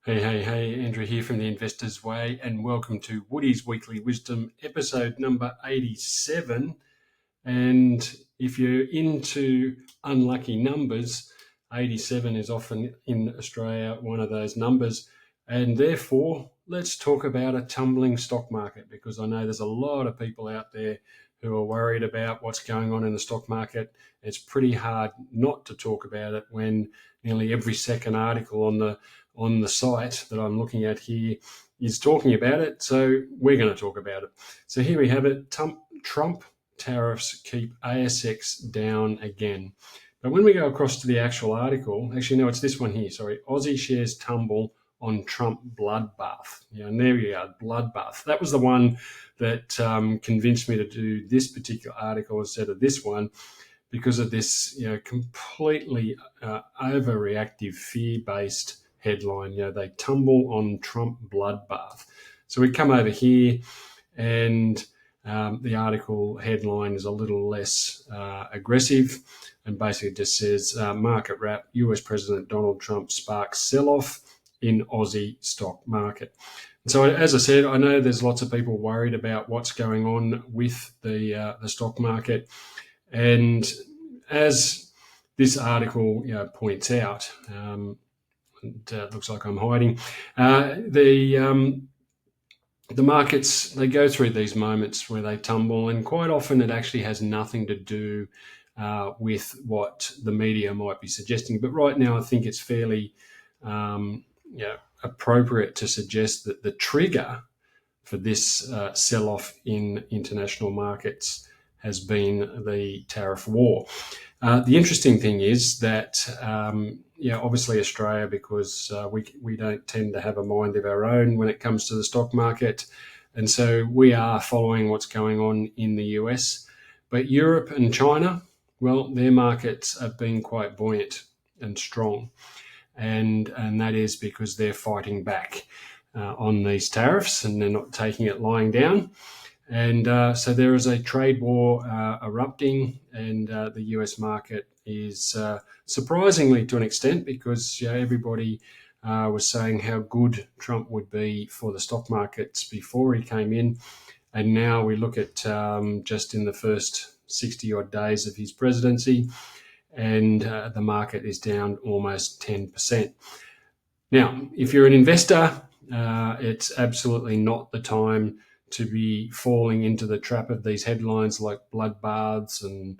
Hey, Andrew here from the Investor's Way, and welcome to Woody's Weekly Wisdom, episode number 87. And if you're into unlucky numbers, 87 is often in Australia one of those numbers. And therefore, let's talk about a tumbling stock market, because I know there's a lot of people out there who are worried about what's going on in the stock market. It's pretty hard not to talk about it when nearly every second article on the site that I'm looking at here is talking about it. So we're going to talk about it. So here we have it. Trump tariffs keep ASX down again. But when we go across to the actual article, actually, no, it's this one here. Sorry. Aussie Shares Tumble on Trump Bloodbath. And there we are, Bloodbath. That was the one that convinced me to do this particular article instead of this one, because of this, completely overreactive, fear-based headline. They tumble on Trump Bloodbath. So we come over here, and the article headline is a little less aggressive, and basically just says, market wrap, US President Donald Trump sparks sell-off in Aussie stock market. So as I said, I know there's lots of people worried about what's going on with the stock market. And as this article points out, it looks like I'm hiding, the markets, they go through these moments where they tumble, and quite often it actually has nothing to do with what the media might be suggesting. But right now I think it's fairly appropriate to suggest that the trigger for this sell-off in international markets has been the tariff war. The interesting thing is that, obviously Australia, because we don't tend to have a mind of our own when it comes to the stock market, and so we are following what's going on in the US. But Europe and China, well, their markets have been quite buoyant and strong, and that is because they're fighting back on these tariffs, and they're not taking it lying down. And so there is a trade war erupting, and the US market is surprisingly, to an extent, because everybody was saying how good Trump would be for the stock markets before he came in. And now we look at just in the first 60 odd days of his presidency, and the market is down almost 10%. Now, if you're an investor, it's absolutely not the time to be falling into the trap of these headlines like bloodbaths and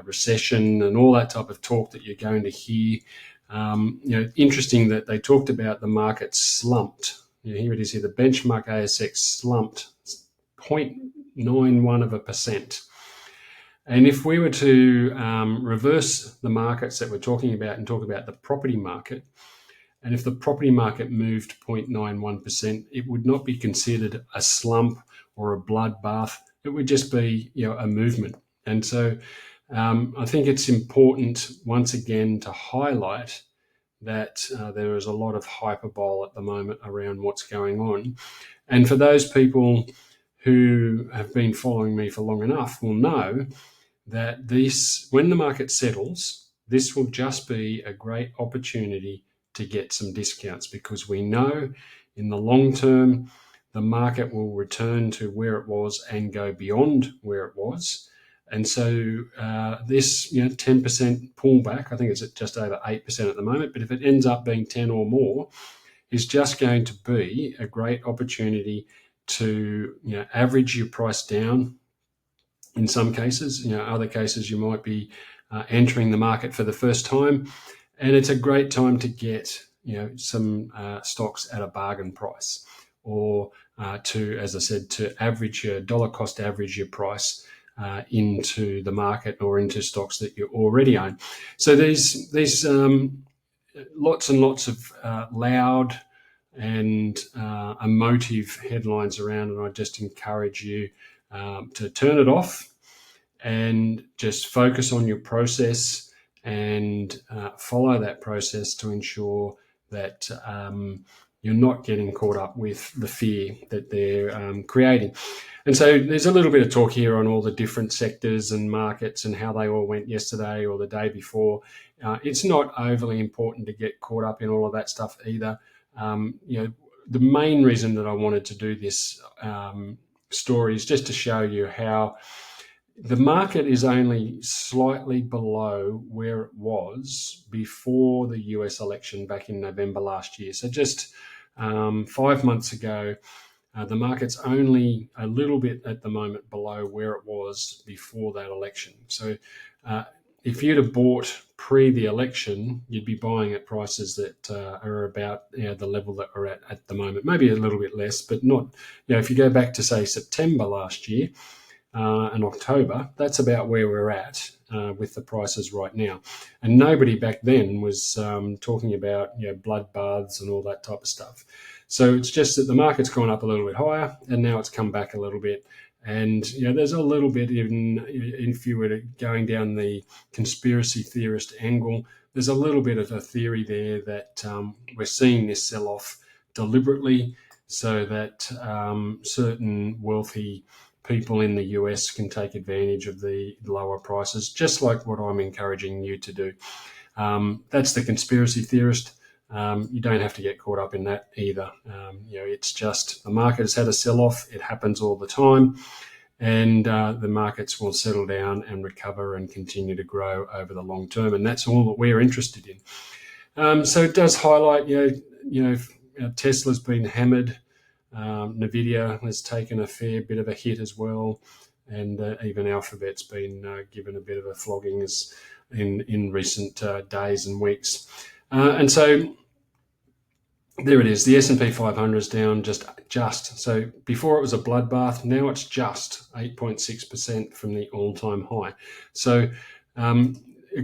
recession and all that type of talk that you're going to hear. Interesting that they talked about the market slumped. Here it is here, the benchmark ASX slumped 0.91%. And if we were to reverse the markets that we're talking about and talk about the property market, and if the property market moved 0.91%, it would not be considered a slump or a bloodbath. It would just be, a movement. And so I think it's important, once again, to highlight that there is a lot of hyperbole at the moment around what's going on. And for those people who have been following me for long enough will know that when the market settles, this will just be a great opportunity to get some discounts, because we know in the long term the market will return to where it was and go beyond where it was. And so this 10% pullback, I think it's at just over 8% at the moment, but if it ends up being 10 or more, is just going to be a great opportunity to average your price down. In some cases, other cases you might be entering the market for the first time, and it's a great time to get some stocks at a bargain price, or to, as I said, to average your dollar cost average your price into the market or into stocks that you already own. So there's lots and lots of loud and emotive headlines around, and I just encourage you to turn it off and just focus on your process and follow that process to ensure that you're not getting caught up with the fear that they're creating. And so there's a little bit of talk here on all the different sectors and markets and how they all went yesterday or the day before. It's not overly important to get caught up in all of that stuff either. The main reason that I wanted to do this story is just to show you how the market is only slightly below where it was before the US election back in November last year. So just 5 months ago, the market's only a little bit at the moment below where it was before that election. So if you'd have bought pre the election, you'd be buying at prices that are about the level that we're at the moment, maybe a little bit less, but not, if you go back to say September last year and October, that's about where we're at with the prices right now. And nobody back then was talking about bloodbaths and all that type of stuff. So it's just that the market's gone up a little bit higher and now it's come back a little bit. And there's a little bit, even if you were going down the conspiracy theorist angle, there's a little bit of a theory there that we're seeing this sell-off deliberately so that certain wealthy people in the US can take advantage of the lower prices, just like what I'm encouraging you to do. That's the conspiracy theorist. You don't have to get caught up in that either. It's just the market has had a sell-off. It happens all the time. And the markets will settle down and recover and continue to grow over the long term. And that's all that we're interested in. So it does highlight, Tesla's been hammered. Nvidia has taken a fair bit of a hit as well. And even Alphabet's been given a bit of a flogging in recent days and weeks. And so there it is. The S&P 500 is down just. So before it was a bloodbath, now it's just 8.6% from the all-time high. So a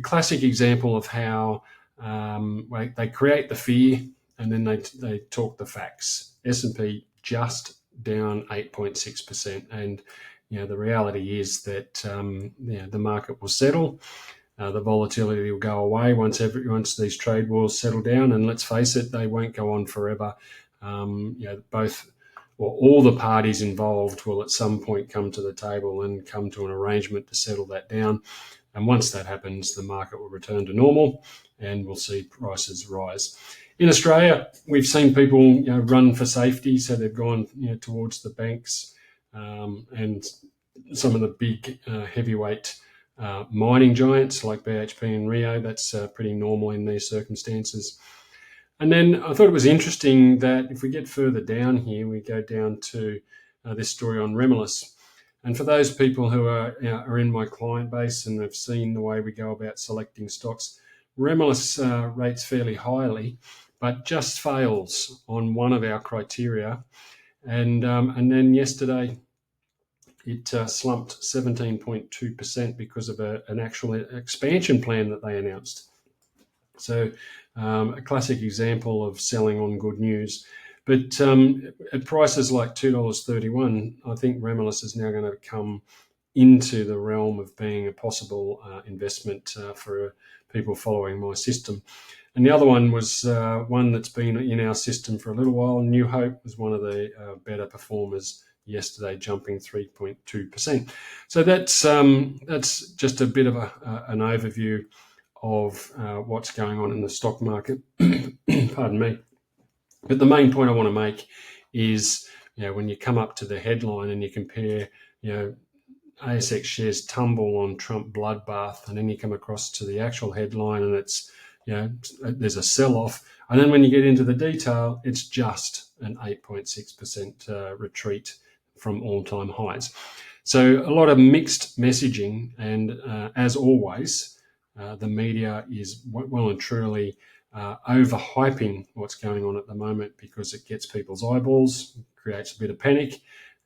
classic example of how they create the fear and then they talk the facts. S&P just down 8.6%. And the reality is that the market will settle. The volatility will go away once these trade wars settle down, and let's face it, they won't go on forever. All the parties involved will at some point come to the table and come to an arrangement to settle that down. And once that happens, the market will return to normal, and we'll see prices rise. In Australia, we've seen people run for safety, so they've gone towards the banks and some of the big heavyweight mining giants like BHP and Rio. That's pretty normal in these circumstances. And then I thought it was interesting that if we get further down here, we go down to this story on Remulus. And for those people who are in my client base and have seen the way we go about selecting stocks, Remulus rates fairly highly, but just fails on one of our criteria. And then yesterday, it slumped 17.2% because of an actual expansion plan that they announced. So a classic example of selling on good news. But at prices like $2.31, I think Remulus is now going to come into the realm of being a possible investment for people following my system. And the other one was one that's been in our system for a little while. New Hope was one of the better performers yesterday, jumping 3.2%. So that's just a bit of an overview of what's going on in the stock market. Pardon me. But the main point I want to make is, when you come up to the headline and you compare, ASX Shares Tumble on Trump Bloodbath, and then you come across to the actual headline and it's, there's a sell-off. And then when you get into the detail, it's just an 8.6% retreat from all-time highs. So a lot of mixed messaging, and as always, the media is well and truly overhyping what's going on at the moment because it gets people's eyeballs, creates a bit of panic,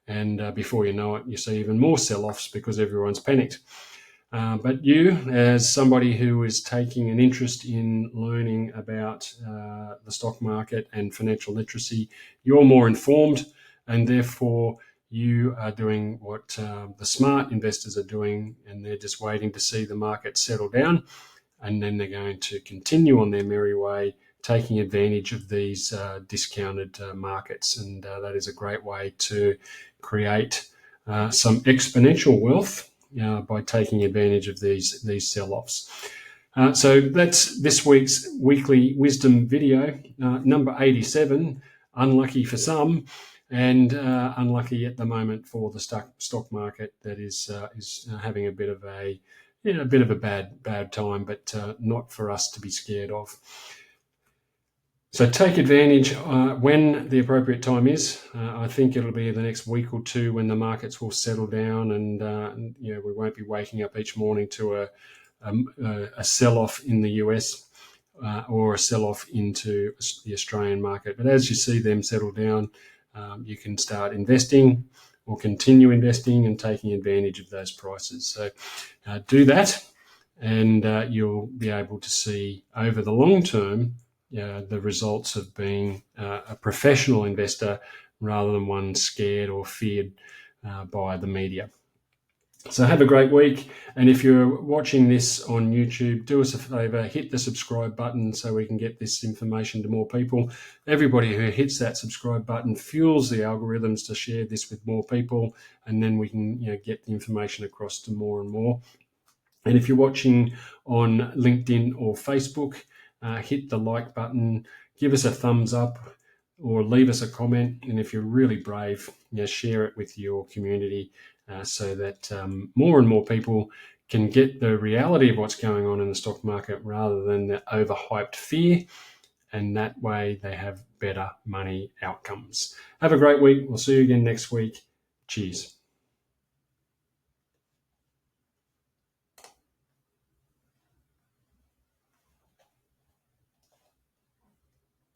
and before you know it, you see even more sell-offs because everyone's panicked. But you, as somebody who is taking an interest in learning about the stock market and financial literacy, you're more informed, and therefore you are doing what the smart investors are doing, and they're just waiting to see the market settle down, and then they're going to continue on their merry way taking advantage of these discounted markets. And that is a great way to create some exponential wealth by taking advantage of these sell-offs. So that's this week's weekly wisdom video, number 87. Unlucky for some, and unlucky at the moment for the stock market that is having a bit of a bad time, but not for us to be scared of. So take advantage when the appropriate time is. I think it'll be the next week or two when the markets will settle down, and we won't be waking up each morning to a sell-off in the US or a sell-off into the Australian market. But as you see them settle down, you can start investing or continue investing and taking advantage of those prices. So do that, and you'll be able to see over the long term the results of being a professional investor rather than one scared or feared by the media. So have a great week, and if you're watching this on YouTube, do us a favor, hit the subscribe button so we can get this information to more people. Everybody who hits that subscribe button fuels the algorithms to share this with more people, and then we can get the information across to more and more. And if you're watching on LinkedIn or Facebook, hit the like button, give us a thumbs up, or leave us a comment. And if you're really brave, share it with your community so that more and more people can get the reality of what's going on in the stock market rather than the overhyped fear. And that way they have better money outcomes. Have a great week. We'll see you again next week. Cheers.